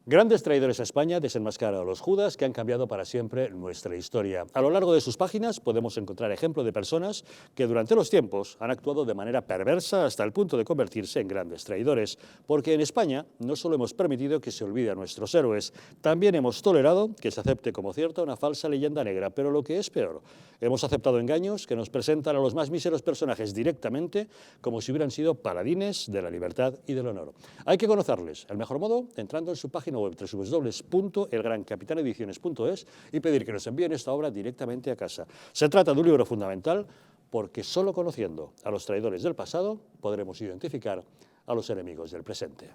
Grandes traidores a España desenmascara a los Judas que han cambiado para siempre nuestra historia. A lo largo de sus páginas podemos encontrar ejemplos de personas que durante los tiempos han actuado de manera perversa hasta el punto de convertirse en grandes traidores. Porque en España no solo hemos permitido que se olvide a nuestros héroes, también hemos tolerado que se acepte como cierta una falsa leyenda negra. Pero lo que es peor, hemos aceptado engaños que nos presentan a los más míseros personajes directamente como si hubieran sido paladines de la libertad y del honor. Hay que conocerles. El mejor modo, entrando en su página web www.elgrancapitanediciones.es y pedir que nos envíen esta obra directamente a casa. Se trata de un libro fundamental porque solo conociendo a los traidores del pasado podremos identificar a los enemigos del presente.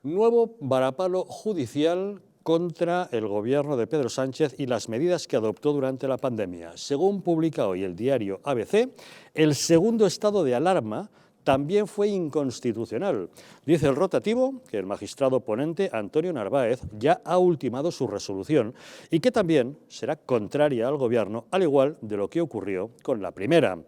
Nuevo varapalo judicial contra el gobierno de Pedro Sánchez y las medidas que adoptó durante la pandemia. Según publica hoy el diario ABC, el segundo estado de alarma también fue inconstitucional. Dice el rotativo que el magistrado ponente Antonio Narváez ya ha ultimado su resolución y que también será contraria al Gobierno, al igual de lo que ocurrió con la primera.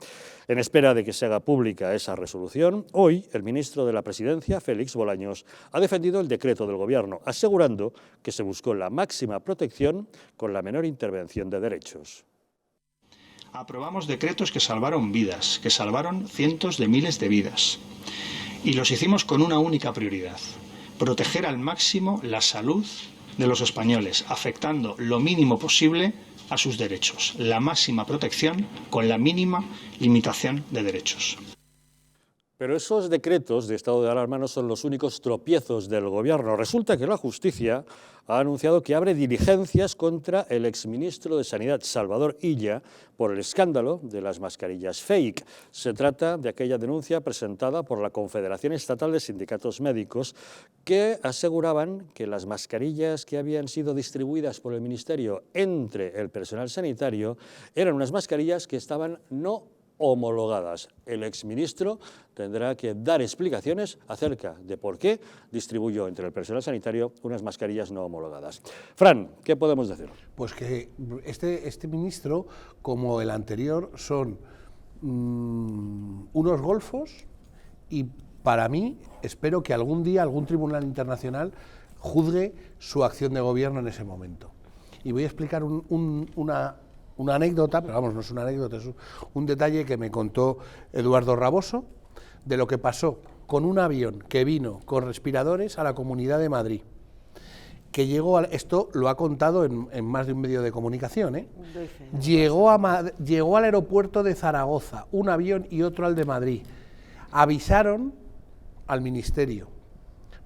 En espera de que se haga pública esa resolución, hoy el ministro de la Presidencia, Félix Bolaños, ha defendido el decreto del Gobierno, asegurando que se buscó la máxima protección con la menor intervención de derechos. Aprobamos decretos que salvaron vidas, que salvaron cientos de miles de vidas. Y los hicimos con una única prioridad: proteger al máximo la salud de los españoles, afectando lo mínimo posible a sus derechos. La máxima protección con la mínima limitación de derechos. Pero esos decretos de estado de alarma no son los únicos tropiezos del Gobierno. Resulta que la justicia ha anunciado que abre diligencias contra el exministro de Sanidad, Salvador Illa, por el escándalo de las mascarillas fake. Se trata de aquella denuncia presentada por la Confederación Estatal de Sindicatos Médicos que aseguraban que las mascarillas que habían sido distribuidas por el Ministerio entre el personal sanitario eran unas mascarillas que estaban no homologadas. El exministro tendrá que dar explicaciones acerca de por qué distribuyó entre el personal sanitario unas mascarillas no homologadas. Fran, ¿qué podemos decir? Pues que este ministro, como el anterior, son unos golfos y para mí espero que algún día algún tribunal internacional juzgue su acción de gobierno en ese momento. Y voy a explicar una anécdota, pero vamos, no es una anécdota, es un detalle que me contó Eduardo Raboso de lo que pasó con un avión que vino con respiradores a la Comunidad de Madrid, que llegó, esto lo ha contado en más de un medio de comunicación, llegó al aeropuerto de Zaragoza, un avión y otro al de Madrid, avisaron al ministerio,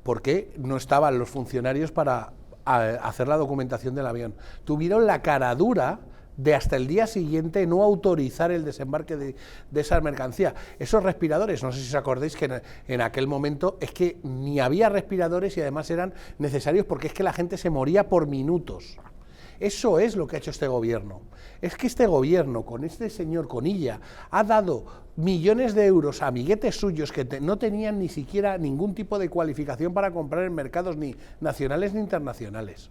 porque no estaban los funcionarios para hacer la documentación del avión, tuvieron la cara dura de hasta el día siguiente no autorizar el desembarque de esa mercancía. Esos respiradores, no sé si os acordáis que en aquel momento es que ni había respiradores y además eran necesarios porque es que la gente se moría por minutos. Eso es lo que ha hecho este gobierno. Es que este gobierno, con este señor Conilla, ha dado millones de euros a amiguetes suyos que no tenían ni siquiera ningún tipo de cualificación para comprar en mercados ni nacionales ni internacionales.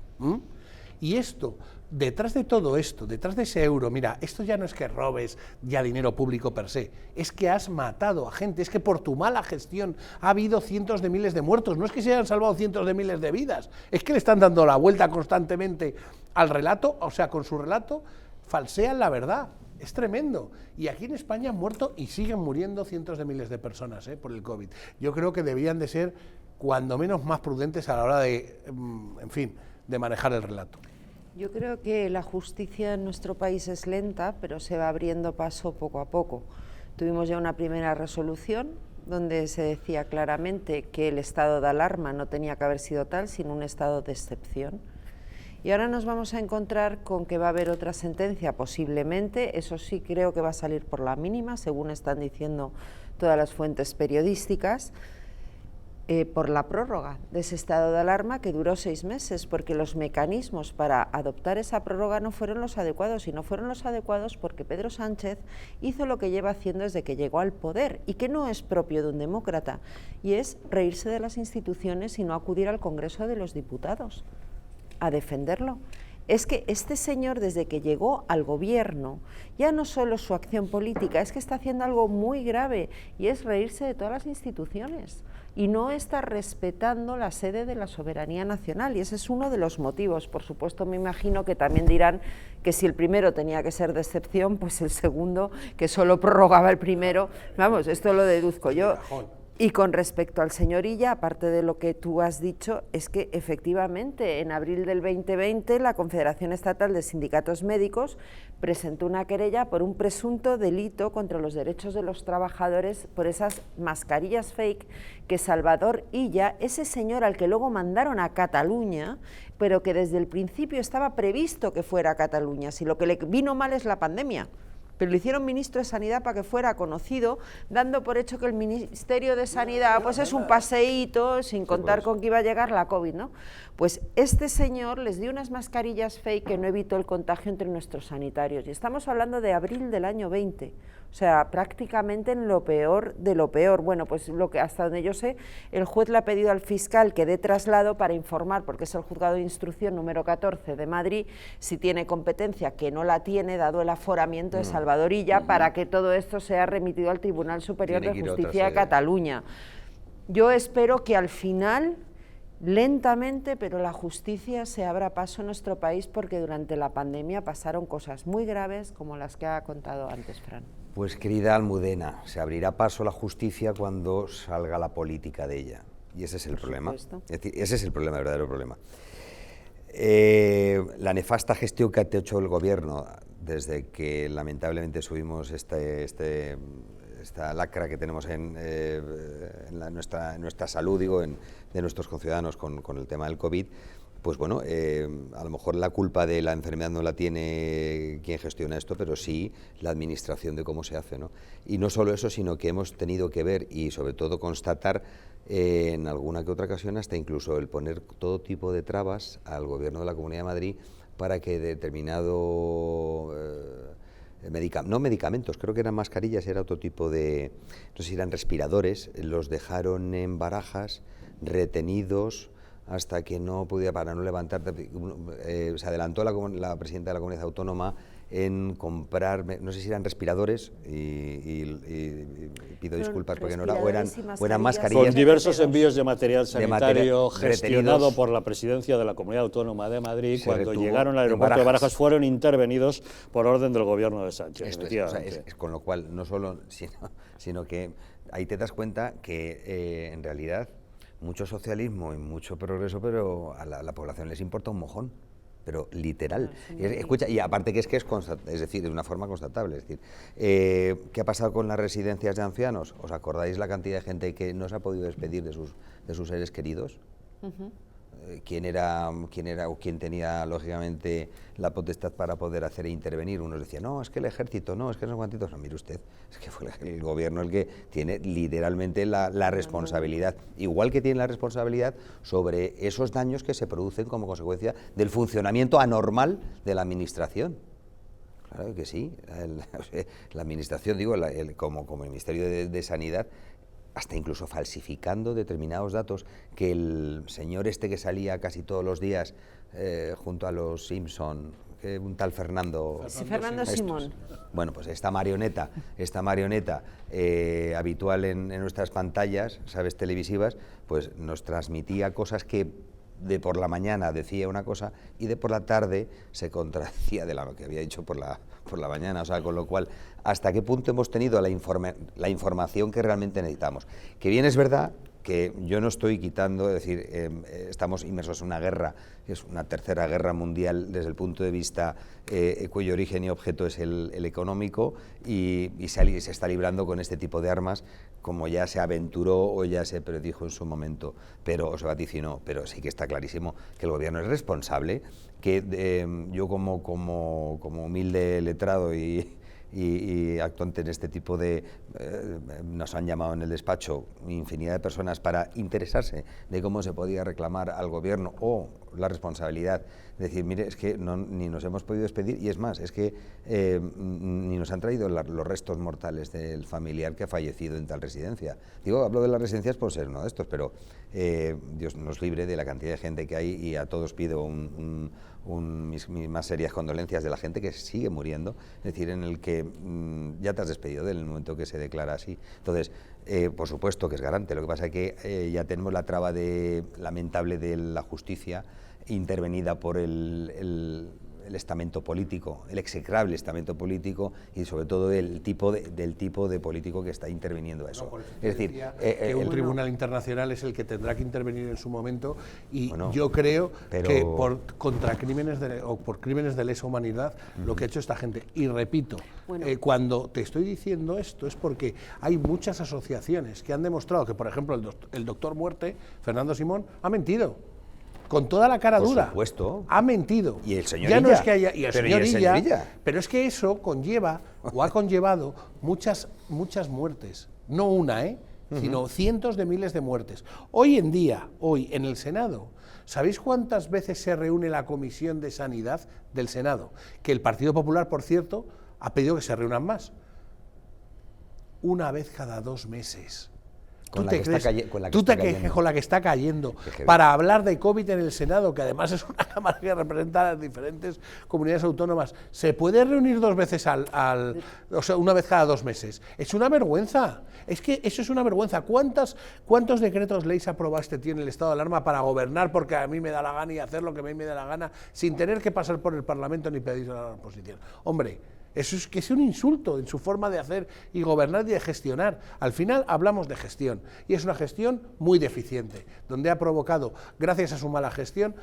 Y esto, detrás de todo esto, detrás de ese euro, mira, esto ya no es que robes ya dinero público per se, es que has matado a gente, es que por tu mala gestión ha habido cientos de miles de muertos, no es que se hayan salvado cientos de miles de vidas, es que le están dando la vuelta constantemente al relato, o sea, con su relato falsean la verdad. Es tremendo. Y aquí en España han muerto y siguen muriendo cientos de miles de personas por el COVID. Yo creo que debían de ser, cuando menos, más prudentes a la hora de, en fin, de manejar el relato. Yo creo que la justicia en nuestro país es lenta, pero se va abriendo paso poco a poco. Tuvimos ya una primera resolución donde se decía claramente que el estado de alarma no tenía que haber sido tal, sino un estado de excepción. Y ahora nos vamos a encontrar con que va a haber otra sentencia, posiblemente, eso sí creo que va a salir por la mínima, según están diciendo todas las fuentes periodísticas, por la prórroga de ese estado de alarma que duró 6 meses, porque los mecanismos para adoptar esa prórroga no fueron los adecuados, y no fueron los adecuados porque Pedro Sánchez hizo lo que lleva haciendo desde que llegó al poder, y que no es propio de un demócrata, y es reírse de las instituciones y no acudir al Congreso de los Diputados a defenderlo. es que este señor, desde que llegó al gobierno, ya no solo su acción política, es que está haciendo algo muy grave, y es reírse de todas las instituciones y no está respetando la sede de la soberanía nacional, y ese es uno de los motivos. Por supuesto, me imagino que también dirán que si el primero tenía que ser de excepción, pues el segundo, que solo prorrogaba el primero, vamos, esto lo deduzco yo. Y con respecto al señor Illa, aparte de lo que tú has dicho, es que efectivamente en abril del 2020 la Confederación Estatal de Sindicatos Médicos presentó una querella por un presunto delito contra los derechos de los trabajadores por esas mascarillas fake que Salvador Illa, ese señor al que luego mandaron a Cataluña, pero que desde el principio estaba previsto que fuera a Cataluña, si lo que le vino mal es la pandemia. Pero lo hicieron ministro de Sanidad para que fuera conocido, dando por hecho que el Ministerio de Sanidad pues es un paseíto, sin contar con que iba a llegar la COVID, ¿no? Pues este señor les dio unas mascarillas fake que no evitó el contagio entre nuestros sanitarios. Y estamos hablando de abril del año 20, o sea, prácticamente en lo peor de lo peor. Bueno, pues lo que hasta donde yo sé, el juez le ha pedido al fiscal que dé traslado para informar, porque es el juzgado de instrucción número 14 de Madrid, si tiene competencia, que no la tiene, dado el aforamiento de Salvador Illa, para que todo esto sea remitido al Tribunal Superior de Justicia de Cataluña. Yo espero que al final, lentamente, pero la justicia se abra paso en nuestro país, porque durante la pandemia pasaron cosas muy graves como las que ha contado antes Fran. Pues querida Almudena, se abrirá paso la justicia cuando salga la política de ella. Y ese es el problema. Es decir, ese es el problema, el verdadero problema. La nefasta gestión que ha hecho el gobierno desde que lamentablemente subimos esta lacra que tenemos en nuestra salud, digo, de nuestros conciudadanos con el tema del COVID, pues bueno, a lo mejor la culpa de la enfermedad no la tiene quien gestiona esto, pero sí la administración de cómo se hace, ¿no? Y no solo eso, sino que hemos tenido que ver y sobre todo constatar en alguna que otra ocasión hasta incluso el poner todo tipo de trabas al gobierno de la Comunidad de Madrid para que determinado no medicamentos, creo que eran mascarillas, era otro tipo de, no sé si eran respiradores, los dejaron en barajas, retenidos, hasta que no podía, para no levantar, se adelantó la presidenta de la comunidad autónoma en comprar, no sé si eran respiradores, y pido disculpas porque no era, o eran mascarillas. Con diversos envíos de material sanitario gestionado por la presidencia de la Comunidad Autónoma de Madrid, cuando llegaron al aeropuerto de Barajas fueron intervenidos por orden del gobierno de Sánchez. Esto es, con lo cual, no solo, sino que ahí te das cuenta que en realidad mucho socialismo y mucho progreso, pero a la población les importa un mojón, pero literal. Escucha, y aparte que es decir, de una forma constatable. Es decir, ¿qué ha pasado con las residencias de ancianos? ¿Os acordáis la cantidad de gente que no se ha podido despedir de sus seres queridos? ¿Quién era o quién tenía lógicamente la potestad para poder hacer e intervenir? Unos decían, no, es que el ejército, no, es que no sé cuántitos. No, mire usted, es que fue el gobierno el que tiene literalmente la responsabilidad, igual que tiene la responsabilidad sobre esos daños que se producen como consecuencia del funcionamiento anormal de la administración. Claro que sí, la administración, digo, como el Ministerio de Sanidad, hasta incluso falsificando determinados datos, que el señor este que salía casi todos los días junto a los Simpson, un tal Fernando Simón. Bueno, pues esta marioneta habitual en nuestras pantallas, ¿sabes?, televisivas, pues nos transmitía cosas que de por la mañana decía una cosa y de por la tarde se contradecía de lo que había dicho por la mañana, o sea, con lo cual, ¿hasta qué punto hemos tenido la información que realmente necesitamos? Que bien es verdad que yo no estoy quitando, es decir, estamos inmersos en una guerra, es una tercera guerra mundial desde el punto de vista cuyo origen y objeto es el económico, y se está librando con este tipo de armas, como ya se aventuró o ya se predijo en su momento, o se vaticinó, pero sí que está clarísimo que el gobierno es responsable, que yo como humilde letrado y y actuante en este tipo de... nos han llamado en el despacho infinidad de personas para interesarse de cómo se podía reclamar al gobierno o la responsabilidad de decir, mire, es que ni nos hemos podido despedir, y es más, es que ni nos han traído los restos mortales del familiar que ha fallecido en tal residencia. Digo, hablo de las residencias por ser uno de estos, pero Dios nos libre de la cantidad de gente que hay, y a todos pido mis más serias condolencias de la gente que sigue muriendo, es decir, en el que ya te has despedido de él en el momento que se declara así. Entonces, por supuesto que es garante, lo que pasa es que ya tenemos la traba lamentable de la justicia intervenida por el estamento político, el execrable estamento político, y sobre todo del tipo de político que está interviniendo a eso. No, es decir, que un tribunal internacional es el que tendrá que intervenir en su momento, y yo creo que contra crímenes por crímenes de lesa humanidad, lo que ha hecho esta gente. Y repito, cuando te estoy diciendo esto es porque hay muchas asociaciones que han demostrado que, por ejemplo, el doctor Muerte, Fernando Simón, ha mentido. Con toda la cara dura. Por supuesto. Ha mentido. Y el señor ya Illa. No es que haya, y el pero señor Illa. Illa. Pero es que eso conlleva, o ha conllevado, muchas muertes. No una, sino cientos de miles de muertes. Hoy en día, en el Senado, ¿sabéis cuántas veces se reúne la Comisión de Sanidad del Senado? Que el Partido Popular, por cierto, ha pedido que se reúnan más. Una vez cada 2 meses. Con la que está cayendo, para hablar de COVID en el Senado, que además es una cámara que representa a las diferentes comunidades autónomas, se puede reunir 2 veces o sea, una vez cada 2 meses. Es una vergüenza. Es que eso es una vergüenza. ¿Cuántos decretos leyes aprobaste tiene el estado de alarma para gobernar porque a mí me da la gana y hacer lo que a mí me da la gana sin tener que pasar por el Parlamento ni pedir a la oposición? Hombre, eso es que es un insulto en su forma de hacer y gobernar y de gestionar. Al final hablamos de gestión, y es una gestión muy deficiente, donde ha provocado, gracias a su mala gestión,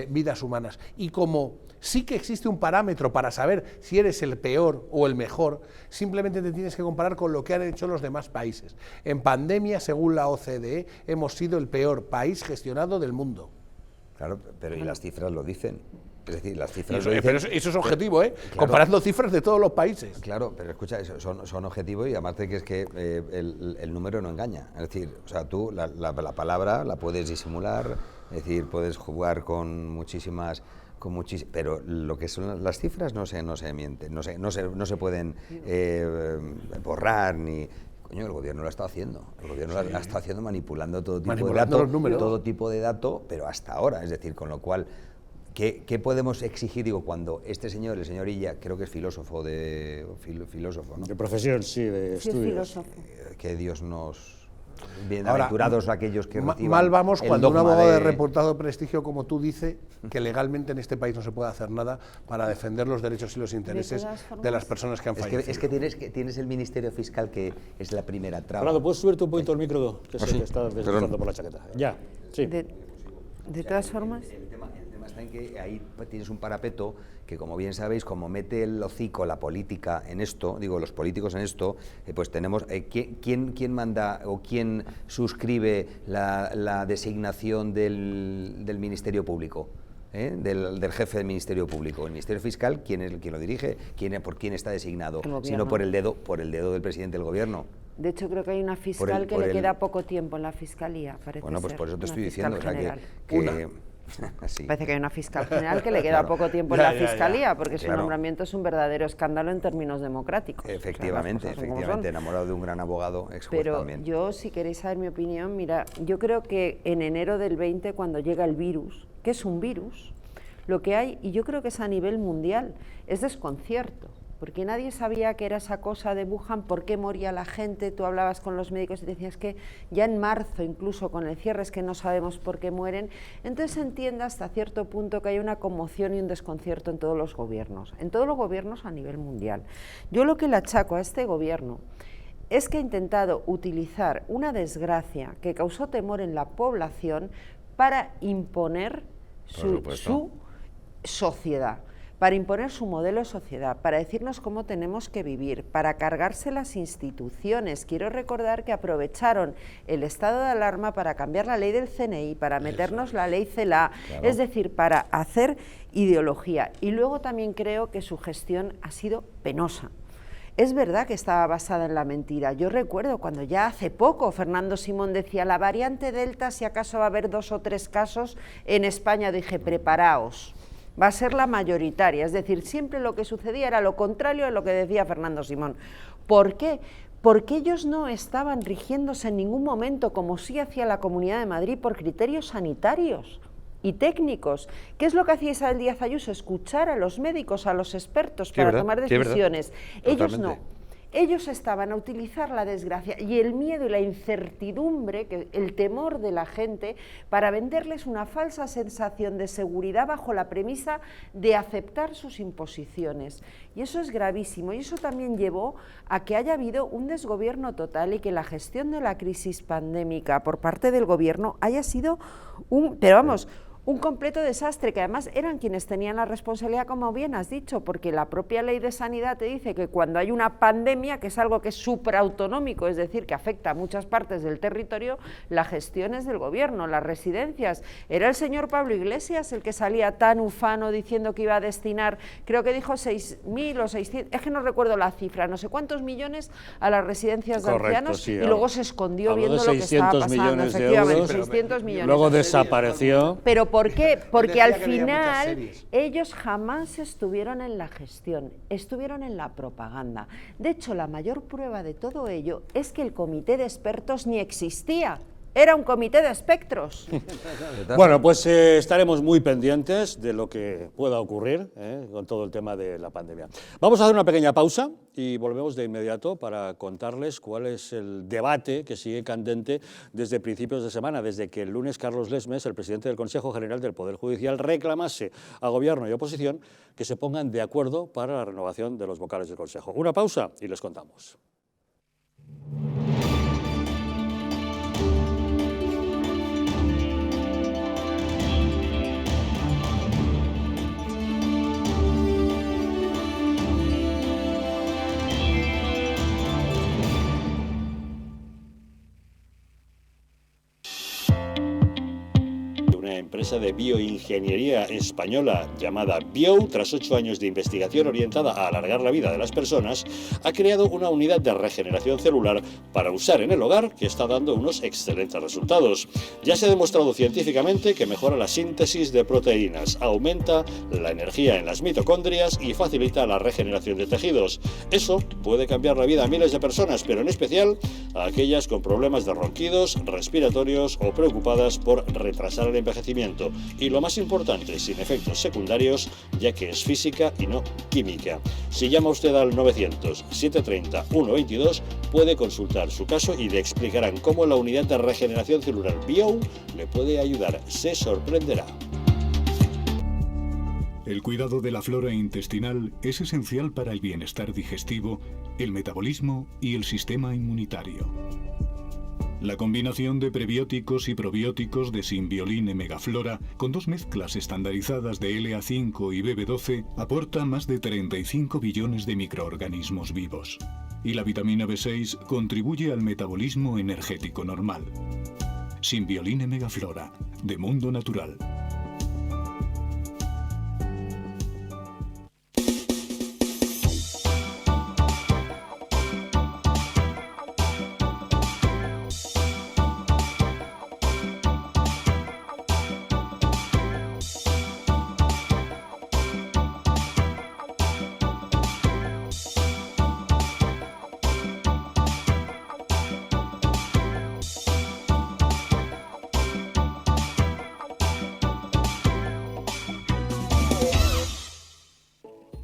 vidas humanas. Y como sí que existe un parámetro para saber si eres el peor o el mejor, simplemente te tienes que comparar con lo que han hecho los demás países. En pandemia, según la OCDE, hemos sido el peor país gestionado del mundo. Claro, pero y las cifras lo dicen. Es decir, las cifras lo dicen. Pero eso es objetivo, claro, comparando cifras de todos los países. Claro, pero escucha, son objetivos, y además de que es que el número no engaña. Es decir, o sea, tú la palabra la puedes disimular, es decir, puedes jugar con muchísimas... pero lo que son las cifras no se mienten, no se pueden borrar ni... Coño, el gobierno lo ha estado haciendo. El gobierno lo ha estado haciendo manipulando todo tipo de datos, pero hasta ahora. Es decir, con lo cual, ¿qué podemos exigir? Digo, cuando el señor Illa, creo que es filósofo, ¿no? De profesión, sí, de estudios. Que Dios nos... Bienaventurados aquellos que reciban mal vamos cuando un abogado de reportado prestigio como tú dice que legalmente en este país no se puede hacer nada para defender los derechos y los intereses de las personas que han fallecido. Es que tienes el Ministerio Fiscal, que es la primera traba. Fernando, ¿puedes subirte un poquito el micro? Que sé que está deslizando por la chaqueta. Ya, sí. De todas formas... El tema está en que ahí tienes un parapeto que, como bien sabéis, como mete el hocico la política en esto, digo, los políticos en esto, pues tenemos... ¿quién manda o quién suscribe la designación del Ministerio Público? Del jefe del Ministerio Público. El Ministerio Fiscal, ¿quién lo dirige? ¿Por quién está designado? Sino por el dedo del presidente del Gobierno. De hecho, creo que hay una fiscal que le queda poco tiempo en la Fiscalía, parece. Bueno, pues por eso te estoy diciendo, o sea, sí. Parece que hay una fiscal general que le queda poco tiempo en la Fiscalía, porque su nombramiento es un verdadero escándalo en términos democráticos. Efectivamente, enamorado de un gran abogado, ex juez Pero también. yo, si queréis saber mi opinión, mira, yo creo que en enero del 20, cuando llega el virus, que es un virus, lo que hay, y yo creo que es a nivel mundial, es desconcierto. Porque nadie sabía qué era esa cosa de Wuhan, por qué moría la gente. Tú hablabas con los médicos y decías que ya en marzo, incluso con el cierre, es que no sabemos por qué mueren. Entonces se entiende hasta cierto punto que hay una conmoción y un desconcierto en todos los gobiernos a nivel mundial. Yo lo que le achaco a este gobierno es que ha intentado utilizar una desgracia que causó temor en la población para imponer su sociedad, para imponer su modelo de sociedad, para decirnos cómo tenemos que vivir, para cargarse las instituciones. Quiero recordar que aprovecharon el estado de alarma para cambiar la ley del CNI, para meternos la ley CELA, es decir, para hacer ideología. Y luego también creo que su gestión ha sido penosa. es verdad que estaba basada en la mentira. Yo recuerdo cuando ya hace poco Fernando Simón decía, la variante Delta, si acaso va a haber 2 o 3 casos en España, dije, preparaos, va a ser la mayoritaria. Es decir, siempre lo que sucedía era lo contrario a lo que decía Fernando Simón. ¿Por qué? Porque ellos no estaban rigiéndose en ningún momento, como sí hacía la Comunidad de Madrid, por criterios sanitarios y técnicos. ¿Qué es lo que hacía Isabel Díaz Ayuso? Escuchar a los médicos, a los expertos para tomar decisiones. Ellos no. Ellos estaban a utilizar la desgracia y el miedo y la incertidumbre, el temor de la gente, para venderles una falsa sensación de seguridad bajo la premisa de aceptar sus imposiciones. Y eso es gravísimo, y eso también llevó a que haya habido un desgobierno total y que la gestión de la crisis pandémica por parte del gobierno haya sido un completo desastre, que además eran quienes tenían la responsabilidad, como bien has dicho, porque la propia ley de sanidad te dice que cuando hay una pandemia, que es algo que es supraautonómico, es decir, que afecta a muchas partes del territorio, la gestión es del gobierno. Las residencias, era el señor Pablo Iglesias el que salía tan ufano diciendo que iba a destinar, creo que dijo 6.000 o 600, es que no recuerdo la cifra, no sé cuántos millones a las residencias de ancianos, sí, y luego se escondió viendo lo que estaba pasando, efectivamente, 600 millones. Luego desapareció. Pero ¿por qué? Porque al final ellos jamás estuvieron en la gestión, estuvieron en la propaganda. De hecho, la mayor prueba de todo ello es que el comité de expertos ni existía. Era un comité de espectros. Bueno, pues estaremos muy pendientes de lo que pueda ocurrir con todo el tema de la pandemia. Vamos a hacer una pequeña pausa y volvemos de inmediato para contarles cuál es el debate que sigue candente desde principios de semana, desde que el lunes Carlos Lesmes, el presidente del Consejo General del Poder Judicial, reclamase a Gobierno y oposición que se pongan de acuerdo para la renovación de los vocales del Consejo. Una pausa y les contamos. Empresa de bioingeniería española llamada Bio, tras 8 años de investigación orientada a alargar la vida de las personas, ha creado una unidad de regeneración celular para usar en el hogar que está dando unos excelentes resultados. Ya se ha demostrado científicamente que mejora la síntesis de proteínas, aumenta la energía en las mitocondrias y facilita la regeneración de tejidos. Eso puede cambiar la vida a miles de personas, pero en especial a aquellas con problemas de ronquidos, respiratorios o preocupadas por retrasar el envejecimiento. Y lo más importante, sin efectos secundarios, ya que es física y no química. Si llama usted al 900-730-122, puede consultar su caso y le explicarán cómo la unidad de regeneración celular Bio le puede ayudar. Se sorprenderá. El cuidado de la flora intestinal es esencial para el bienestar digestivo, el metabolismo y el sistema inmunitario. La combinación de prebióticos y probióticos de Symbioline Megaflora, con 2 mezclas estandarizadas de LA5 y BB12, aporta más de 35 billones de microorganismos vivos. Y la vitamina B6 contribuye al metabolismo energético normal. Symbioline Megaflora, de Mundo Natural.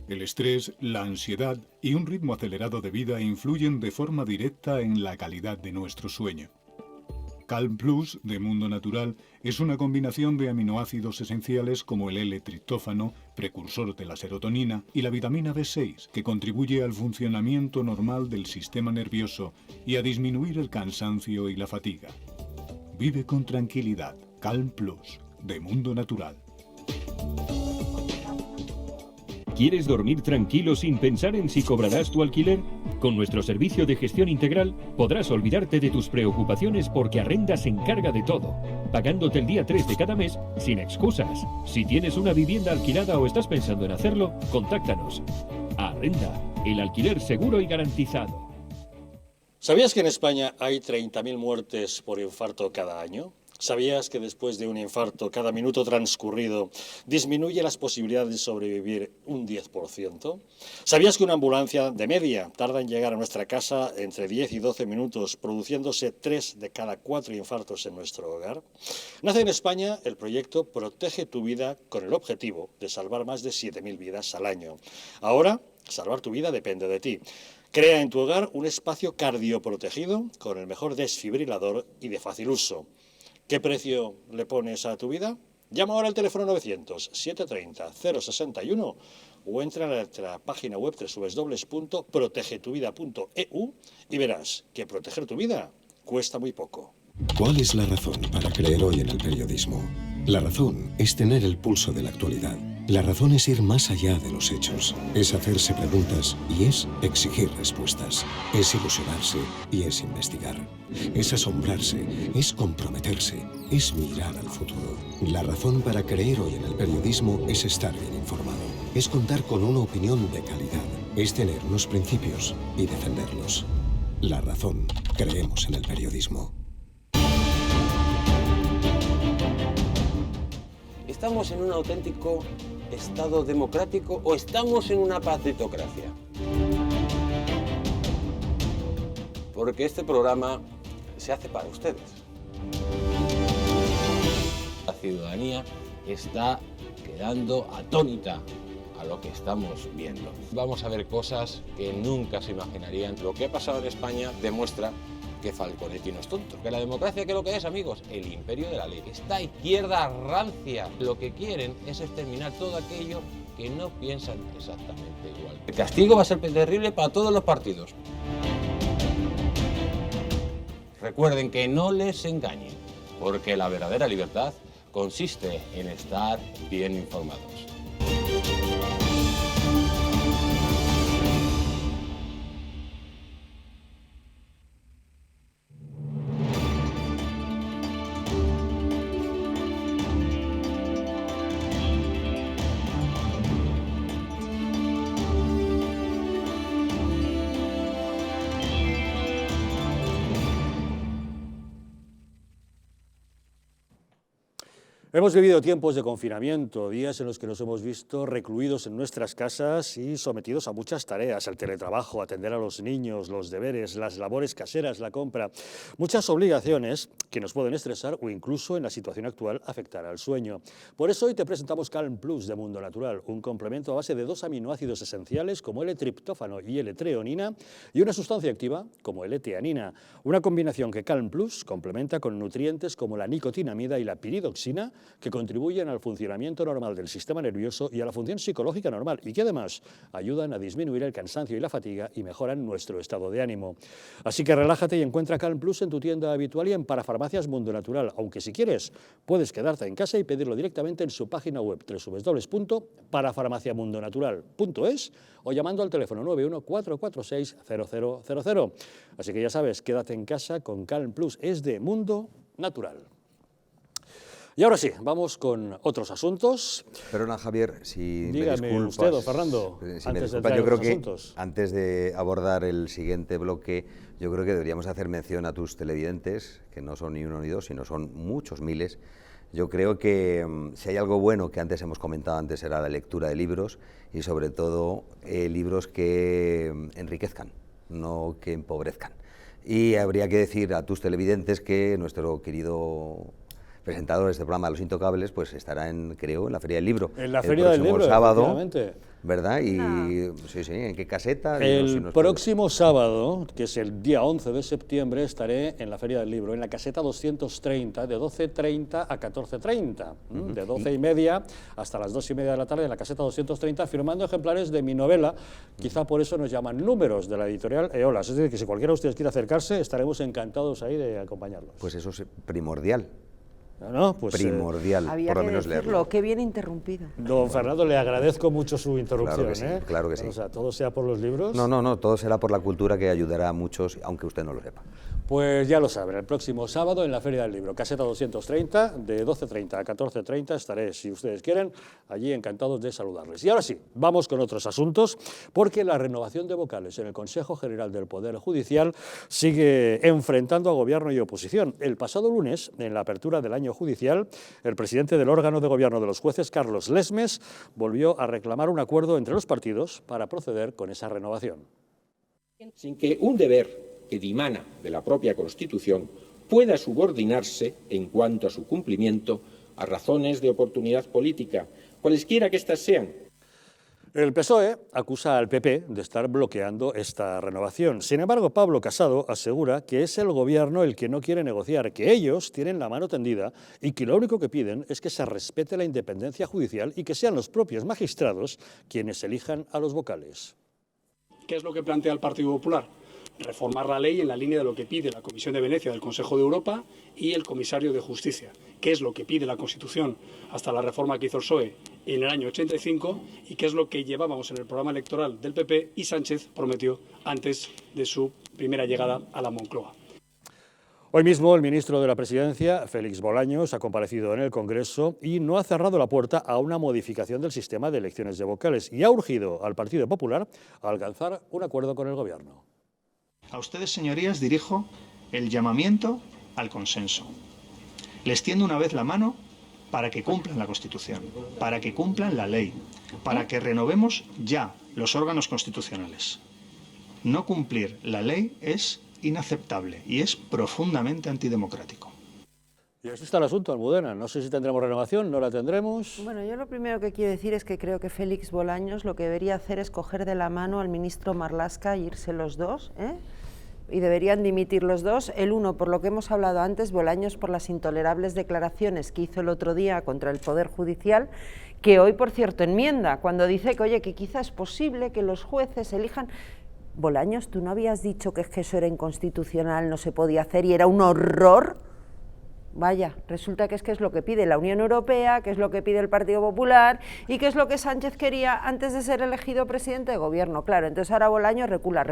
El estrés, la ansiedad y un ritmo acelerado de vida influyen de forma directa en la calidad de nuestro sueño. Calm Plus, de Mundo Natural, es una combinación de aminoácidos esenciales como el L-triptófano, precursor de la serotonina, y la vitamina B6, que contribuye al funcionamiento normal del sistema nervioso y a disminuir el cansancio y la fatiga. Vive con tranquilidad. Calm Plus, de Mundo Natural. ¿Quieres dormir tranquilo sin pensar en si cobrarás tu alquiler? Con nuestro servicio de gestión integral podrás olvidarte de tus preocupaciones porque Arrenda se encarga de todo, pagándote el día 3 de cada mes sin excusas. Si tienes una vivienda alquilada o estás pensando en hacerlo, contáctanos. Arrenda. el alquiler seguro y garantizado. ¿Sabías que en España hay 30.000 muertes por infarto cada año? ¿Sabías que después de un infarto, cada minuto transcurrido disminuye las posibilidades de sobrevivir un 10%? ¿Sabías que una ambulancia de media tarda en llegar a nuestra casa entre 10 y 12 minutos, produciéndose 3 de cada 4 infartos en nuestro hogar? Nace en España el proyecto Protege tu Vida con el objetivo de salvar más de 7.000 vidas al año. Ahora, salvar tu vida depende de ti. Crea en tu hogar un espacio cardioprotegido con el mejor desfibrilador y de fácil uso. ¿Qué precio le pones a tu vida? Llama ahora al teléfono 900-730-061 o entra a nuestra página web www.protegetuvida.eu y verás que proteger tu vida cuesta muy poco. ¿Cuál es la razón para creer hoy en el periodismo? La razón es tener el pulso de la actualidad. La razón es ir más allá de los hechos, es hacerse preguntas y es exigir respuestas, es ilusionarse y es investigar, es asombrarse, es comprometerse, es mirar al futuro. La razón para creer hoy en el periodismo es estar bien informado, es contar con una opinión de calidad, es tener unos principios y defenderlos. La razón, creemos en el periodismo. ¿Estamos en un auténtico Estado democrático o estamos en una partitocracia? Porque este programa se hace para ustedes. La ciudadanía está quedando atónita a lo que estamos viendo. Vamos a ver cosas que nunca se imaginarían. Lo que ha pasado en España demuestra que Falconetti no es tonto. Que la democracia, ¿qué es lo que es, amigos? El imperio de la ley. Esta izquierda rancia, lo que quieren es exterminar todo aquello que no piensan exactamente igual. El castigo va a ser terrible para todos los partidos. Recuerden que no les engañen, porque la verdadera libertad consiste en estar bien informados. Hemos vivido tiempos de confinamiento, días en los que nos hemos visto recluidos en nuestras casas y sometidos a muchas tareas, al teletrabajo, atender a los niños, los deberes, las labores caseras, la compra, muchas obligaciones que nos pueden estresar o incluso en la situación actual afectar al sueño. Por eso hoy te presentamos Calm Plus de Mundo Natural, un complemento a base de 2 aminoácidos esenciales como L-triptófano y L-treonina y una sustancia activa como L-teanina, una combinación que Calm Plus complementa con nutrientes como la nicotinamida y la piridoxina, que contribuyen al funcionamiento normal del sistema nervioso y a la función psicológica normal y que además ayudan a disminuir el cansancio y la fatiga y mejoran nuestro estado de ánimo. Así que relájate y encuentra Calm Plus en tu tienda habitual y en Parafarmacias Mundo Natural, aunque si quieres puedes quedarte en casa y pedirlo directamente en su página web www.parafarmaciamundonatural.es o llamando al teléfono 914460000. Así que ya sabes, quédate en casa con Calm Plus, es de Mundo Natural. Y ahora sí, vamos con otros asuntos. Perdona, Javier, si dígame me disculpas, usted, don Fernando, antes de entrar yo creo los que asuntos. Antes de abordar el siguiente bloque, yo creo que deberíamos hacer mención a tus televidentes, que no son ni uno ni dos, sino son muchos miles. Yo creo que si hay algo bueno que antes hemos comentado antes era la lectura de libros y sobre todo libros que enriquezcan, no que empobrezcan. Y habría que decir a tus televidentes que nuestro querido presentador de este programa, Los Intocables, pues estará creo, en la Feria del Libro. En la Feria del Libro, sábado, efectivamente. ¿Verdad? Y sí, ¿en qué caseta? El próximo sábado, que es el día 11 de septiembre, estaré en la Feria del Libro, en la caseta 230, de 12:30 a 14:30, de 12:30 hasta las 2:30 de la tarde, en la caseta 230, firmando ejemplares de mi novela. Quizá por eso nos llaman Números, de la editorial Eolas. Es decir, que si cualquiera de ustedes quiere acercarse, estaremos encantados ahí de acompañarlos. Pues eso es primordial. ¿no? Pues, primordial, había por lo que menos decirlo, leerlo. qué bien interrumpido. Don Fernando, le agradezco mucho su interrupción. Claro que sí, claro que sí. O sea, todo sea por los libros. No, todo será por la cultura, que ayudará a muchos, aunque usted no lo sepa. Pues ya lo saben, el próximo sábado en la Feria del Libro, Caseta 230, de 12:30 a 14:30, estaré, si ustedes quieren, allí encantados de saludarles. Y ahora sí, vamos con otros asuntos, porque la renovación de vocales en el Consejo General del Poder Judicial sigue enfrentando a gobierno y oposición. El pasado lunes, en la apertura del año judicial, el presidente del órgano de gobierno de los jueces, Carlos Lesmes, volvió a reclamar un acuerdo entre los partidos para proceder con esa renovación. Sin que un deber que dimana de la propia Constitución pueda subordinarse, en cuanto a su cumplimiento, a razones de oportunidad política, cualesquiera que éstas sean. El PSOE acusa al PP de estar bloqueando esta renovación. Sin embargo, Pablo Casado asegura que es el gobierno el que no quiere negociar, que ellos tienen la mano tendida y que lo único que piden es que se respete la independencia judicial y que sean los propios magistrados quienes elijan a los vocales. ¿Qué es lo que plantea el Partido Popular? Reformar la ley en la línea de lo que pide la Comisión de Venecia del Consejo de Europa y el Comisario de Justicia, que es lo que pide la Constitución hasta la reforma que hizo el PSOE en el año 85 y que es lo que llevábamos en el programa electoral del PP y Sánchez prometió antes de su primera llegada a la Moncloa. Hoy mismo el ministro de la Presidencia, Félix Bolaños, ha comparecido en el Congreso y no ha cerrado la puerta a una modificación del sistema de elecciones de vocales y ha urgido al Partido Popular a alcanzar un acuerdo con el Gobierno. A ustedes, señorías, dirijo el llamamiento al consenso. Les tiendo una vez la mano para que cumplan la Constitución, para que cumplan la ley, para que renovemos ya los órganos constitucionales. No cumplir la ley es inaceptable y es profundamente antidemocrático. Y así está el asunto, Almudena. No sé si tendremos renovación, no la tendremos. Bueno, yo lo primero que quiero decir es que creo que Félix Bolaños lo que debería hacer es coger de la mano al ministro Marlaska e irse los dos, y deberían dimitir los dos, el uno por lo que hemos hablado antes, Bolaños por las intolerables declaraciones que hizo el otro día contra el Poder Judicial, que hoy, por cierto, enmienda, cuando dice que, oye, que quizá es posible que los jueces elijan... Bolaños, ¿tú no habías dicho que eso era inconstitucional, no se podía hacer y era un horror? Vaya, resulta que es lo que pide la Unión Europea, que es lo que pide el Partido Popular y que es lo que Sánchez quería antes de ser elegido presidente de gobierno. Claro, entonces ahora Bolaños recula.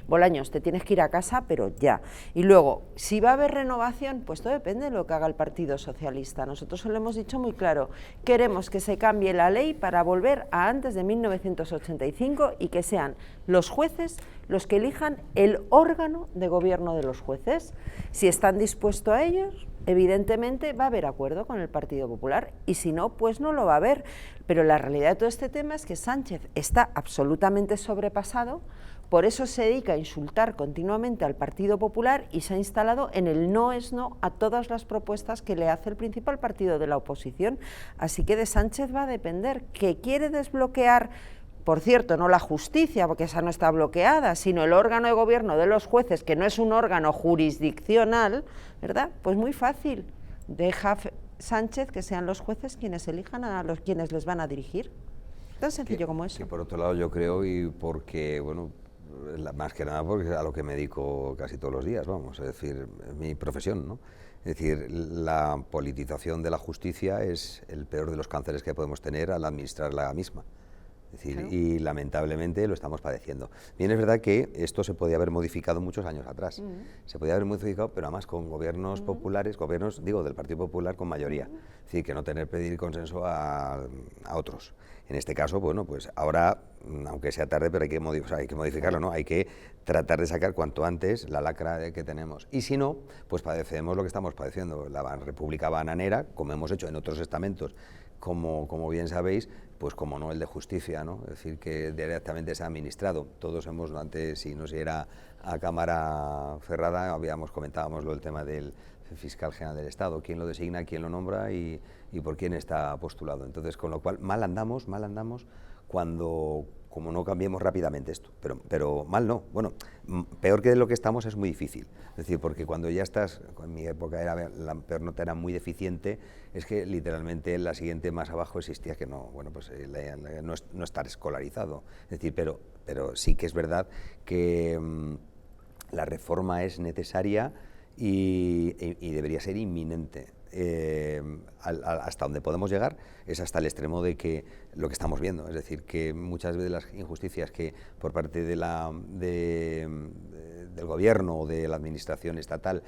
Bolaños, te tienes que ir a casa, pero ya. Y luego, si va a haber renovación, pues todo depende de lo que haga el Partido Socialista. Nosotros se lo hemos dicho muy claro. Queremos que se cambie la ley para volver a antes de 1985 y que sean los jueces los que elijan el órgano de gobierno de los jueces. Si están dispuestos a ellos, evidentemente va a haber acuerdo con el Partido Popular y si no, pues no lo va a haber. Pero la realidad de todo este tema es que Sánchez está absolutamente sobrepasado, por eso se dedica a insultar continuamente al Partido Popular y se ha instalado en el no es no a todas las propuestas que le hace el principal partido de la oposición. Así que de Sánchez va a depender, que quiere desbloquear, por cierto, no la justicia, porque esa no está bloqueada, sino el órgano de gobierno de los jueces, que no es un órgano jurisdiccional, ¿verdad? Pues muy fácil, deja Sánchez que sean los jueces quienes elijan a los quienes les van a dirigir. Tan sencillo como eso. Que por otro lado yo creo, y porque, bueno, más que nada porque es a lo que me dedico casi todos los días, vamos, es decir, es mi profesión, ¿no? Es decir, la politización de la justicia es el peor de los cánceres que podemos tener al administrar la misma. Es decir, claro. Y lamentablemente lo estamos padeciendo. Bien, es verdad que esto se podía haber modificado muchos años atrás. Se podía haber modificado, pero además con gobiernos populares, gobiernos, digo, del Partido Popular con mayoría. Es decir, que no pedir consenso a otros. En este caso, bueno, pues ahora, aunque sea tarde, pero hay que modificarlo, ¿no? Hay que tratar de sacar cuanto antes la lacra que tenemos. Y si no, pues padecemos lo que estamos padeciendo, la República Bananera, como hemos hecho en otros estamentos, como bien sabéis, pues como no el de justicia, ¿no? Es decir, que directamente se ha administrado. Todos hemos, antes, si no se era a cámara cerrada, comentábamos el tema del fiscal general del Estado, quién lo designa, quién lo nombra y por quién está postulado. Entonces, con lo cual, mal andamos cuando, como no cambiemos rápidamente esto, pero mal no. Bueno, peor que de lo que estamos es muy difícil. Es decir, porque cuando ya estás, en mi época la peor nota era muy deficiente, es que literalmente la siguiente más abajo existía que no, bueno, pues no estar escolarizado. Es decir, pero sí que es verdad que la reforma es necesaria y debería ser inminente. hasta donde podemos llegar es hasta el extremo de que lo que estamos viendo, es decir, que muchas veces las injusticias que por parte del gobierno o de la administración estatal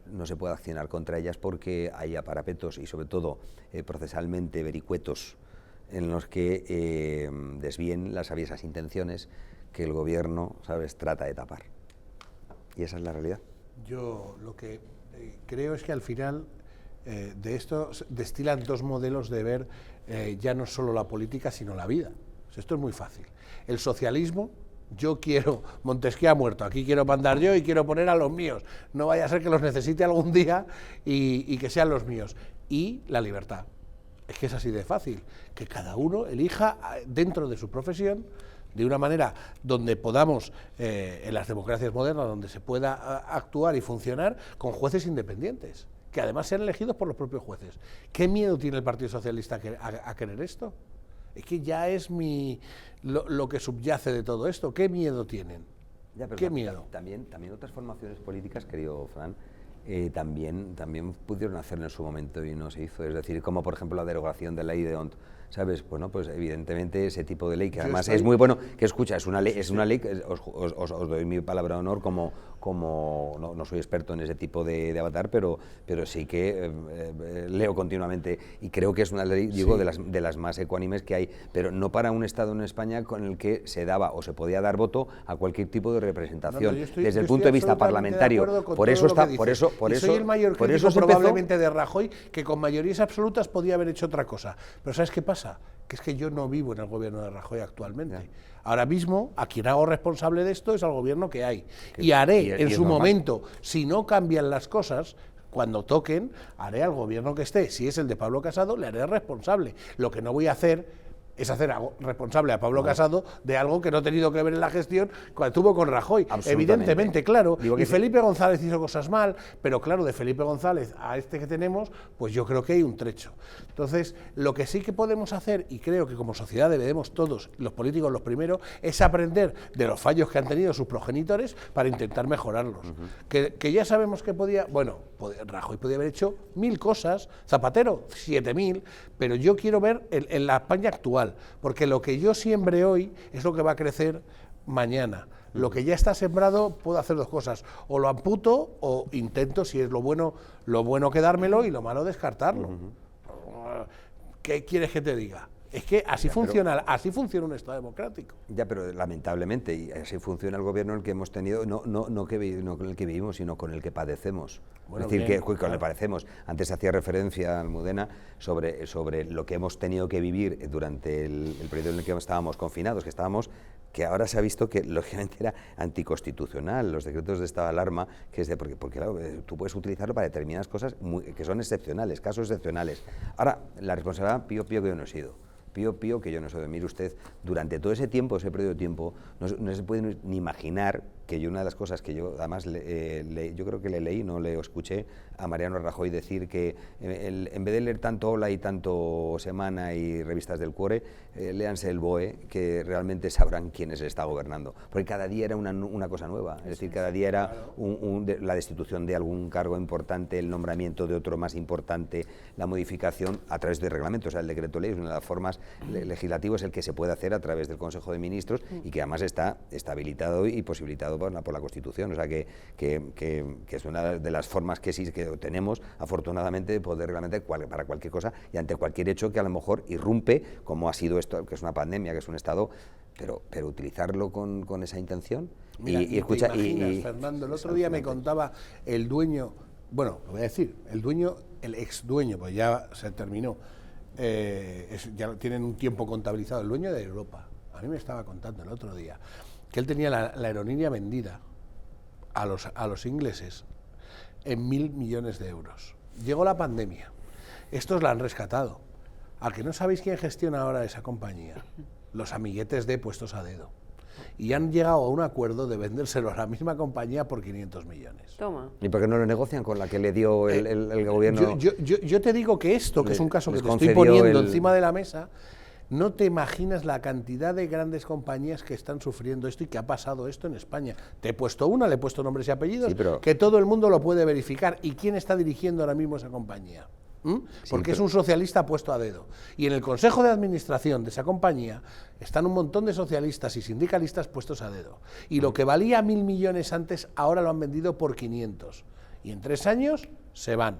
no se puede accionar contra ellas porque haya parapetos y sobre todo procesalmente vericuetos en los que desvíen las aviesas intenciones que el gobierno, ¿sabes?, trata de tapar. Y esa es la realidad. Yo lo que creo es que al final de esto destilan dos modelos de ver ya no solo la política, sino la vida. Pues esto es muy fácil. El socialismo, yo quiero, Montesquieu ha muerto, aquí quiero mandar yo y quiero poner a los míos. No vaya a ser que los necesite algún día y que sean los míos. Y la libertad. Es que es así de fácil, que cada uno elija dentro de su profesión, de una manera donde podamos, en las democracias modernas, donde se pueda actuar y funcionar con jueces independientes, que además sean elegidos por los propios jueces. ¿Qué miedo tiene el Partido Socialista a querer esto? Es que ya es lo que subyace de todo esto. ¿Qué miedo tienen? Ya, pero ¿Qué miedo? También otras formaciones políticas, querido Fran, también pudieron hacerlo en su momento y no se hizo. Es decir, como por ejemplo la derogación de la ley de Ont, ¿sabes? Bueno, pues evidentemente ese tipo de ley, que además es muy bueno, que escucha, es una ley que os doy mi palabra de honor como no soy experto en ese tipo de avatar, pero sí que leo continuamente y creo que es una ley, digo, sí, de las más ecuánimes que hay, pero no para un Estado en España con el que se daba o se podía dar voto a cualquier tipo de representación, desde el punto de vista parlamentario. Por eso soy el mayor crítico probablemente de Rajoy, que con mayorías absolutas podía haber hecho otra cosa. Pero ¿sabes qué pasa? Que es que yo no vivo en el gobierno de Rajoy actualmente. Ya. Ahora mismo, a quien hago responsable de esto es al gobierno que hay. Y haré en su momento, si no cambian las cosas, cuando toquen, haré al gobierno que esté. Si es el de Pablo Casado, le haré responsable. Lo que no voy a hacer es hacer responsable a Pablo Casado de algo que no ha tenido que ver en la gestión cuando estuvo con Rajoy. Evidentemente, claro. Y Felipe González hizo cosas mal, pero claro, de Felipe González a este que tenemos, pues yo creo que hay un trecho. Entonces, lo que sí que podemos hacer, y creo que como sociedad debemos todos, los políticos los primeros, es aprender de los fallos que han tenido sus progenitores para intentar mejorarlos. Que ya sabemos que Rajoy podía haber hecho 1000 cosas, Zapatero 7000, pero yo quiero ver en la España actual, porque lo que yo siembre hoy es lo que va a crecer mañana. Lo que ya está sembrado, puedo hacer dos cosas: o lo amputo o intento, si es lo bueno quedármelo y lo malo descartarlo. ¿Qué quieres que te diga? Es que así funciona un Estado democrático. Ya, pero lamentablemente, y así funciona el gobierno en el que hemos tenido, no con el que vivimos, sino con el que padecemos. Bueno, es decir, con el que padecemos. Antes hacía referencia, Almudena, sobre lo que hemos tenido que vivir durante el periodo en el que estábamos confinados, que ahora se ha visto que lógicamente era anticonstitucional, los decretos de estado de alarma, que es porque claro, tú puedes utilizarlo para determinadas cosas que son excepcionales, casos excepcionales. Ahora, la responsabilidad, pío que yo no he sido. Pío que yo no soy. Mire usted, durante todo ese tiempo, ese periodo de tiempo, no se puede ni imaginar que una de las cosas que yo además yo creo que le leí, no le escuché a Mariano Rajoy decir que en vez de leer tanto Hola y tanto Semana y revistas del Cuore, léanse el BOE, que realmente sabrán quién está gobernando. Porque cada día era una cosa nueva, es decir, cada día era la destitución de algún cargo importante, el nombramiento de otro más importante, la modificación a través de reglamentos. O sea, el decreto ley es una de las formas legislativas, el que se puede hacer a través del Consejo de Ministros y que además está habilitado y posibilitado por la Constitución, o sea que es una de las formas que sí que tenemos, afortunadamente, de poder reglamentar para cualquier cosa y ante cualquier hecho que a lo mejor irrumpe, como ha sido esto, que es una pandemia, que es un Estado, pero utilizarlo con esa intención. Mira, Fernando, el otro día me contaba el dueño, bueno, lo voy a decir, el ex dueño, pues ya se terminó, ya tienen un tiempo contabilizado, el dueño de Europa. A mí me estaba contando el otro día que él tenía la aerolínea vendida a los ingleses en 1.000 millones de euros. Llegó la pandemia. Estos la han rescatado. ¿A que no sabéis quién gestiona ahora esa compañía? Los amiguetes de Puestos a Dedo. Y han llegado a un acuerdo de vendérselo a la misma compañía por 500 millones. Toma. ¿Y por qué no lo negocian con la que le dio el gobierno? Yo te digo que esto, que es un caso que te estoy poniendo encima de la mesa, No te imaginas la cantidad de grandes compañías que están sufriendo esto y que ha pasado esto en España. Te he puesto una, le he puesto nombres y apellidos, que todo el mundo lo puede verificar. ¿Y quién está dirigiendo ahora mismo esa compañía? Porque es un socialista puesto a dedo. Y en el Consejo de Administración de esa compañía están un montón de socialistas y sindicalistas puestos a dedo. Y lo que valía 1.000 millones antes, ahora lo han vendido por 500. Y en 3 años se van.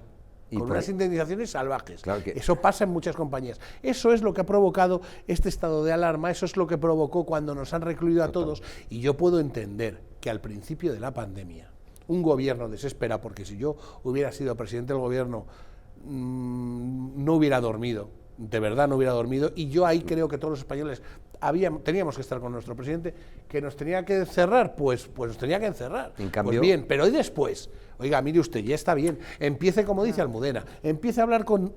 Con unas indemnizaciones salvajes. Claro que... Eso pasa en muchas compañías. Eso es lo que ha provocado este estado de alarma, eso es lo que provocó cuando nos han recluido a todos. Y yo puedo entender que al principio de la pandemia un gobierno desespera, porque si yo hubiera sido presidente del gobierno no hubiera dormido, de verdad no hubiera dormido, y yo ahí creo que todos los españoles teníamos que estar con nuestro presidente, que nos tenía que encerrar, pues nos tenía que encerrar. En cambio, pues bien, pero hoy después, oiga, mire usted, ya está bien, empiece como dice Almudena, empiece a hablar con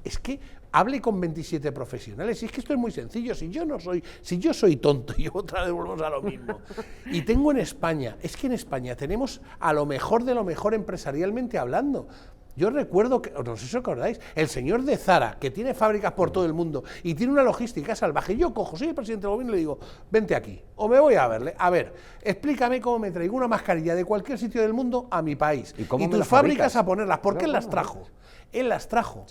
es que hable con 27 profesionales, y es que esto es muy sencillo, si yo soy tonto, y otra vez volvemos a lo mismo, y tengo en España, es que en España tenemos a lo mejor de lo mejor empresarialmente hablando. Yo recuerdo, que, no sé si os acordáis, el señor de Zara, que tiene fábricas por todo el mundo y tiene una logística salvaje. Yo cojo, soy el presidente del gobierno y le digo, vente aquí, o me voy a verle, a ver, explícame cómo me traigo una mascarilla de cualquier sitio del mundo a mi país. Y tus fábricas a ponerlas, porque él las trajo. Él las trajo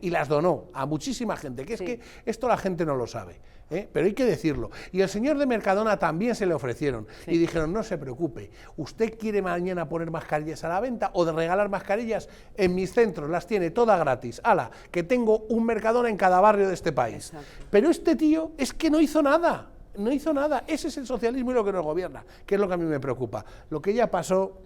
y las donó a muchísima gente, que es que esto la gente no lo sabe, pero hay que decirlo. Y el señor de Mercadona también se le ofrecieron y dijeron, no se preocupe, ¿usted quiere mañana poner mascarillas a la venta o de regalar mascarillas? En mis centros las tiene todas gratis, ¡hala!, que tengo un Mercadona en cada barrio de este país. Pero este tío es que no hizo nada, no hizo nada. Ese es el socialismo y lo que nos gobierna, que es lo que a mí me preocupa. Lo que ya pasó...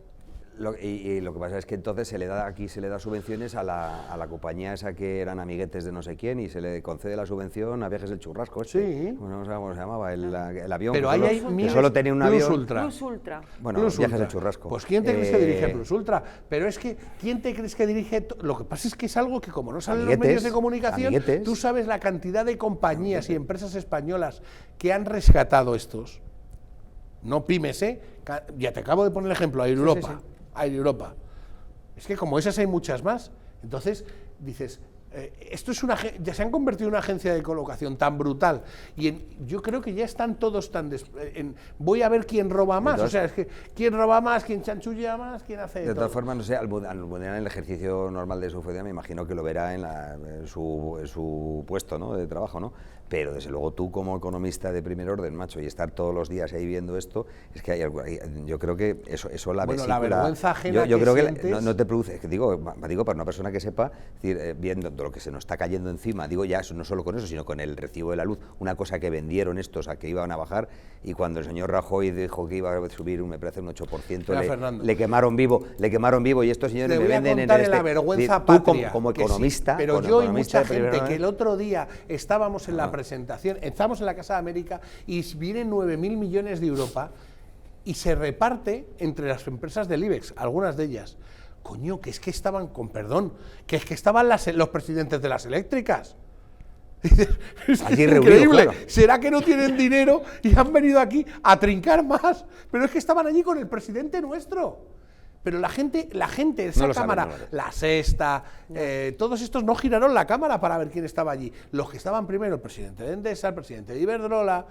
Y lo que pasa es que entonces aquí se le da subvenciones a la compañía esa que eran amiguetes de no sé quién, y se le concede la subvención a Viajes del Churrasco. Sí. No sé cómo se llamaba, el avión. Pero que solo tenía un avión. Plus Ultra. Bueno, Plus Viajes Ultra. del Churrasco. Pues ¿quién te crees que dirige Plus Ultra? Pero es que, ¿quién te crees que dirige? Lo que pasa es que es algo que como no salen los medios de comunicación, tú sabes la cantidad de compañías y empresas españolas que han rescatado estos. No pymes, ya te acabo de poner el ejemplo, Air Europa. Air Europa. Es que como esas hay muchas más. Entonces dices, esto es ya se han convertido en una agencia de colocación tan brutal, y yo creo que ya están todos tan voy a ver quién roba más. Entonces, o sea, es que quién roba más, quién chanchulla más, quién hace de todas formas, no sé, Almudena en el ejercicio normal de su función me imagino que lo verá en su puesto, ¿no?, de trabajo, ¿no? Pero desde luego tú como economista de primer orden, macho, y estar todos los días ahí viendo esto, es que yo creo que eso la vesícula... la vergüenza ajena yo creo sientes... que no te produce, es que digo para una persona que sepa, es decir, viendo lo que se nos está cayendo encima, digo ya no solo con eso, sino con el recibo de la luz, una cosa que vendieron estos a que iban a bajar, y cuando el señor Rajoy dijo que iba a subir, me parece, un 8%, le quemaron vivo, y estos señores me venden en la vergüenza patria, como economista... Sí, pero yo y mucha gente que el otro día estábamos en la presentación, estamos en la Casa de América y vienen 9.000 millones de Europa y se reparte entre las empresas del IBEX, algunas de ellas. Coño, que es que estaban, con perdón, que es que estaban los presidentes de las eléctricas. Es allí increíble. Claro. ¿Será que no tienen dinero y han venido aquí a trincar más? Pero es que estaban allí con el presidente nuestro. Pero la gente, esa no cámara, La Sexta, todos estos no giraron la cámara para ver quién estaba allí. Los que estaban primero, el presidente de Endesa, el presidente de Iberdrola,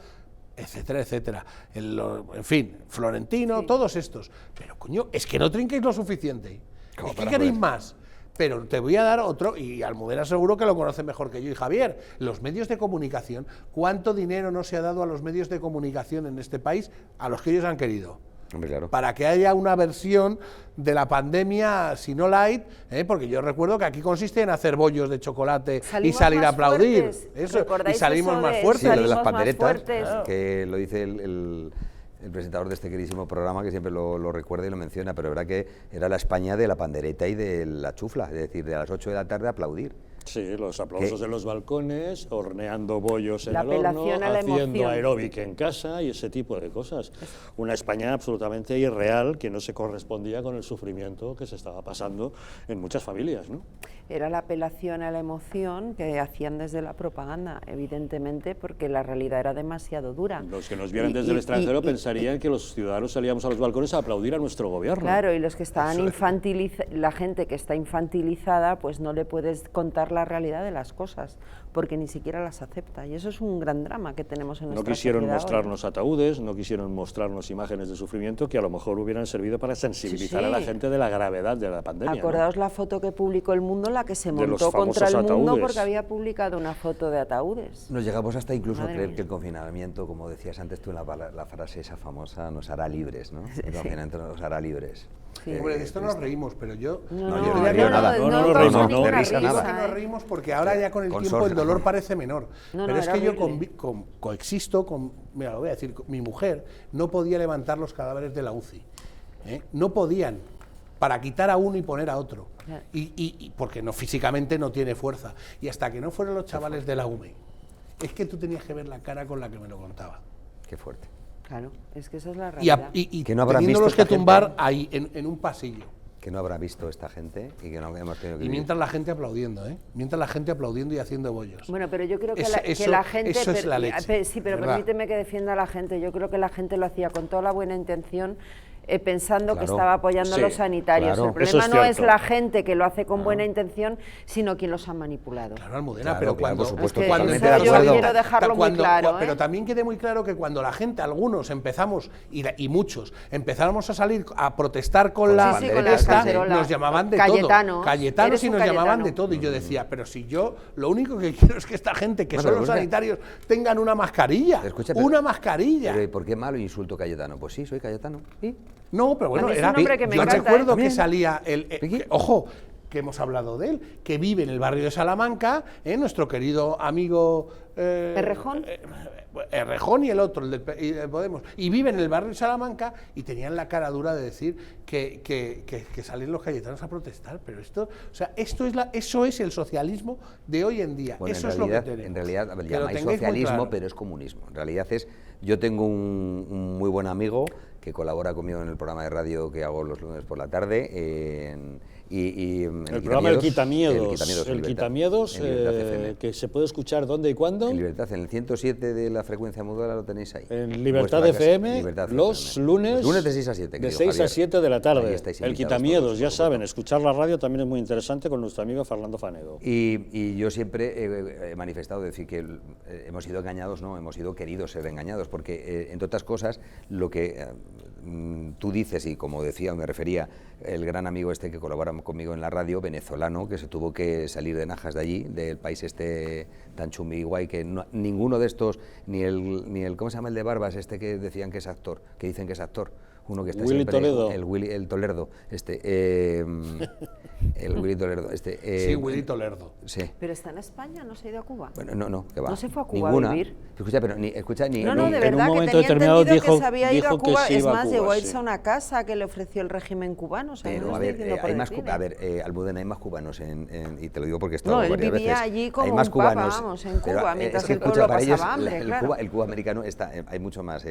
etcétera, etcétera. En fin, Florentino, todos estos. Pero coño, es que no trinquéis lo suficiente. Es que queréis más. Pero te voy a dar otro, y Almudena seguro que lo conoce mejor que yo y Javier, los medios de comunicación. ¿Cuánto dinero no se ha dado a los medios de comunicación en este país a los que ellos han querido? Hombre, claro. Para que haya una versión de la pandemia, si no light, porque yo recuerdo que aquí consiste en hacer bollos de chocolate y salir a aplaudir. Eso, y salimos más fuertes. Sí, lo de las panderetas, que lo dice el presentador de este queridísimo programa, que siempre lo recuerda y lo menciona, pero es verdad que era la España de la pandereta y de la chufla, es decir, de a las 8 de la tarde aplaudir. Sí, los aplausos en los balcones, horneando bollos en el horno, haciendo aeróbic en casa y ese tipo de cosas. Una España absolutamente irreal que no se correspondía con el sufrimiento que se estaba pasando en muchas familias, ¿no? Era la apelación a la emoción que hacían desde la propaganda, evidentemente, porque la realidad era demasiado dura. Los que nos vieran desde el extranjero pensarían que los ciudadanos salíamos a los balcones a aplaudir a nuestro gobierno. Claro, y los que estaban la gente que está infantilizada, pues no le puedes contar la la realidad de las cosas, porque ni siquiera las acepta. Y eso es un gran drama que tenemos en nuestra sociedad. No quisieron mostrarnos ataúdes, no quisieron mostrarnos imágenes de sufrimiento que a lo mejor hubieran servido para sensibilizar a la gente de la gravedad de la pandemia. Acordaos la foto que publicó El Mundo, la que se montó contra El Mundo porque había publicado una foto de ataúdes. Nos llegamos hasta incluso a creer que el confinamiento, como decías antes tú en la frase esa famosa, nos hará libres, ¿no? El confinamiento nos hará libres. Sí. Hombre, de esto nos reímos, pero yo... No me río nada. No nos reímos porque ahora ya con el tiempo el dolor parece menor. Pero es que yo coexisto con... Mira, lo voy a decir, mi mujer no podía levantar los cadáveres de la UCI. No podían, para quitar a uno y poner a otro. Y porque no, físicamente no tiene fuerza. Y hasta que no fueron los chavales de la UME, es que tú tenías que ver la cara con la que me lo contaba. Qué fuerte. Claro, es que esa es la realidad. Y que no habrá teniéndolos que tumbar ahí, en un pasillo. Que no habrá visto esta gente y que no hemos tenido que Y mientras la gente aplaudiendo, mientras la gente aplaudiendo y haciendo bollos. Bueno, pero yo creo que la gente... Eso es la leche. Sí, pero permíteme que defienda a la gente. Yo creo que la gente lo hacía con toda la buena intención, pensando que estaba apoyando a los sanitarios. Claro. El problema no es la gente que lo hace con buena intención, sino quien los ha manipulado. Claro, Almudena, pero cuando... por supuesto, yo quiero dejarlo muy claro. Pero también quede muy claro que cuando la gente, algunos empezamos, y muchos, empezamos a salir a protestar con la esta, nos llamaban de todo. Cayetanos y nos llamaban de todo. Y yo decía, pero si yo lo único que quiero es que esta gente, que son los sanitarios, tengan una mascarilla. Una mascarilla. Pero ¿y por qué malo insulto Cayetano? Pues sí, soy Cayetano. ¿Y? No, pero bueno, era... Yo recuerdo que salía ojo, que hemos hablado de él, que vive en el barrio de Salamanca, nuestro querido amigo... ¿Errejón? Errejón y el otro, el del Podemos, y viven en el barrio de Salamanca y tenían la cara dura de decir que salen los cayetanos a protestar, pero esto, o sea, eso es el socialismo de hoy en día. Bueno, eso es lo que tenemos. En realidad, llamáis socialismo, claro, pero es comunismo. En realidad yo tengo un muy buen amigo que colabora conmigo en el programa de radio que hago los lunes por la tarde, el programa El Quitamiedos, que se puede escuchar ¿dónde y cuándo? En Libertad, en el 107 de la frecuencia modulada lo tenéis ahí. En Libertad FM, los lunes de 6 a 7. De 6 a 7 de la tarde. El Quitamiedos, ya saben, escuchar la radio también es muy interesante con nuestro amigo Fernando Fanedo. Y yo siempre he manifestado decir que hemos sido engañados, no, hemos sido queridos ser engañados, porque entre otras cosas, lo que tú dices, y como decía, me refería, el gran amigo este que colabora conmigo en la radio, venezolano, que se tuvo que salir de Najas de allí, del país este tan chumbi guay, que ninguno de estos, ni el ¿cómo se llama el de barbas este que decían que es actor, que dicen que es actor? Uno que está Willy siempre, Toledo. el Tolerdo, el Willy Tolerdo, sí, Willy Toledo. Sí. Pero está en España, no se ha ido a Cuba. Bueno, no, que va. No se fue a Cuba Ninguna. a vivir. Escucha, pero ni No, de verdad, en un momento que tenía determinado entendido dijo que se había ido a Cuba. que se Es iba a más, Cuba, llegó a sí. irse a una casa que le ofreció el régimen cubano. O sea, Pero no a ver, hay más Almudena, hay más cubanos y te lo digo porque he estado varias veces. No, él vivía allí como hay más un papa, cubanos, vamos, en Cuba, mientras es que, el pueblo para ellos, pasaba hambre, claro. el Cuba americano está, hay mucho más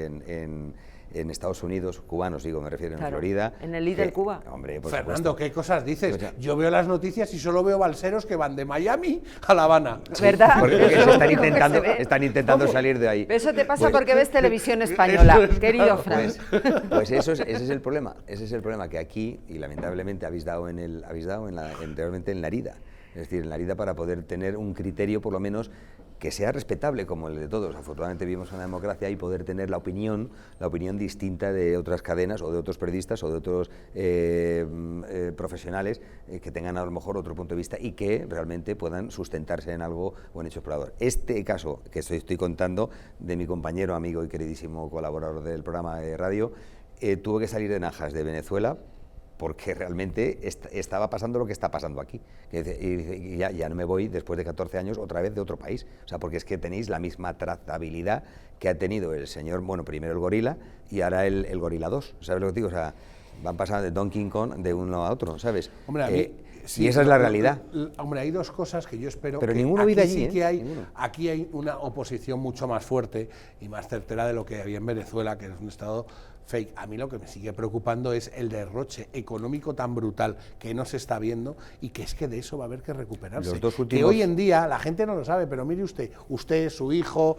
en Estados Unidos, cubanos, digo, me refiero, en Florida. En el Little Cuba. Hombre, por Fernando, supuesto. ¿qué cosas dices? Yo veo las noticias y solo veo balseros que van de Miami a La Habana. ¿Verdad? Porque están intentando salir de ahí. Eso te pasa porque ves televisión española, querido Fran. Pues ese es el problema. Ese es el problema, que aquí, y lamentablemente habéis dado realmente en la herida. Es decir, en la herida, para poder tener un criterio, por lo menos, que sea respetable como el de todos. Afortunadamente vivimos en una democracia y poder tener la opinión distinta de otras cadenas o de otros periodistas o de otros profesionales que tengan a lo mejor otro punto de vista y que realmente puedan sustentarse en algo o en hechos probadores. Este caso que estoy contando de mi compañero, amigo y queridísimo colaborador del programa de radio, tuvo que salir de Najas, de Venezuela, porque realmente estaba pasando lo que está pasando aquí. Y ya no me voy después de 14 años otra vez de otro país. O sea, porque es que tenéis la misma trazabilidad que ha tenido el señor, bueno, primero el gorila y ahora el gorila 2. ¿Sabes lo que te digo? O sea, van pasando de Donkey Kong de uno a otro, ¿sabes? Hombre, a mí, sí, y esa es la realidad. Hombre, hay dos cosas que yo espero. Pero que ninguno vive allí, sí que aquí hay una oposición mucho más fuerte y más certera de lo que había en Venezuela, que es un estado fake. A mí lo que me sigue preocupando es el derroche económico tan brutal que no se está viendo y que es que de eso va a haber que recuperarse. Los dos últimos... Que hoy en día la gente no lo sabe, pero mire usted, su hijo,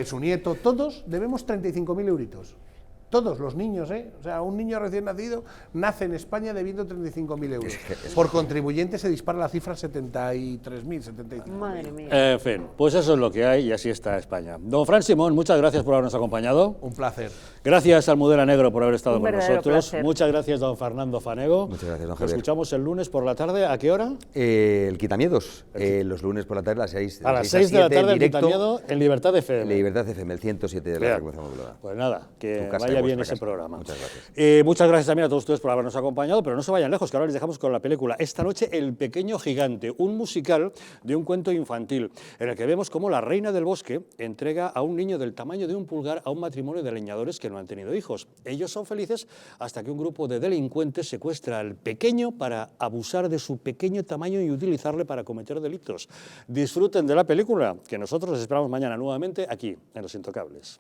su nieto, todos debemos 35.000 euritos. Todos los niños, O sea, un niño recién nacido nace en España debiendo 35.000 euros. Por contribuyente se dispara la cifra a 73.000, 75.000. Madre mía. En fin, pues eso es lo que hay y así está España. Don Fran Simón, muchas gracias por habernos acompañado. Un placer. Gracias al Mudela Negro por haber estado Un con verdadero nosotros. placer. Muchas gracias, don Fernando Fanego. Muchas gracias, don Nos Javier. escuchamos el lunes por la tarde. ¿A qué hora? El Quitamiedos, los lunes por la tarde a las 6. A las 6 de la tarde, el Quitamiedo en Libertad FM. En Libertad FM, el 107 de la Bien. República Popular. Pues nada, que Tu casa y vaya bien vuestra ese casa. programa. Muchas gracias. Muchas gracias también a todos ustedes por habernos acompañado, pero no se vayan lejos, que ahora les dejamos con la película Esta noche El pequeño gigante, un musical de un cuento infantil, en el que vemos cómo la reina del bosque entrega a un niño del tamaño de un pulgar a un matrimonio de leñadores que no han tenido hijos. Ellos son felices hasta que un grupo de delincuentes secuestra al pequeño para abusar de su pequeño tamaño y utilizarle para cometer delitos. Disfruten de la película, que nosotros les esperamos mañana nuevamente aquí, en Los Intocables.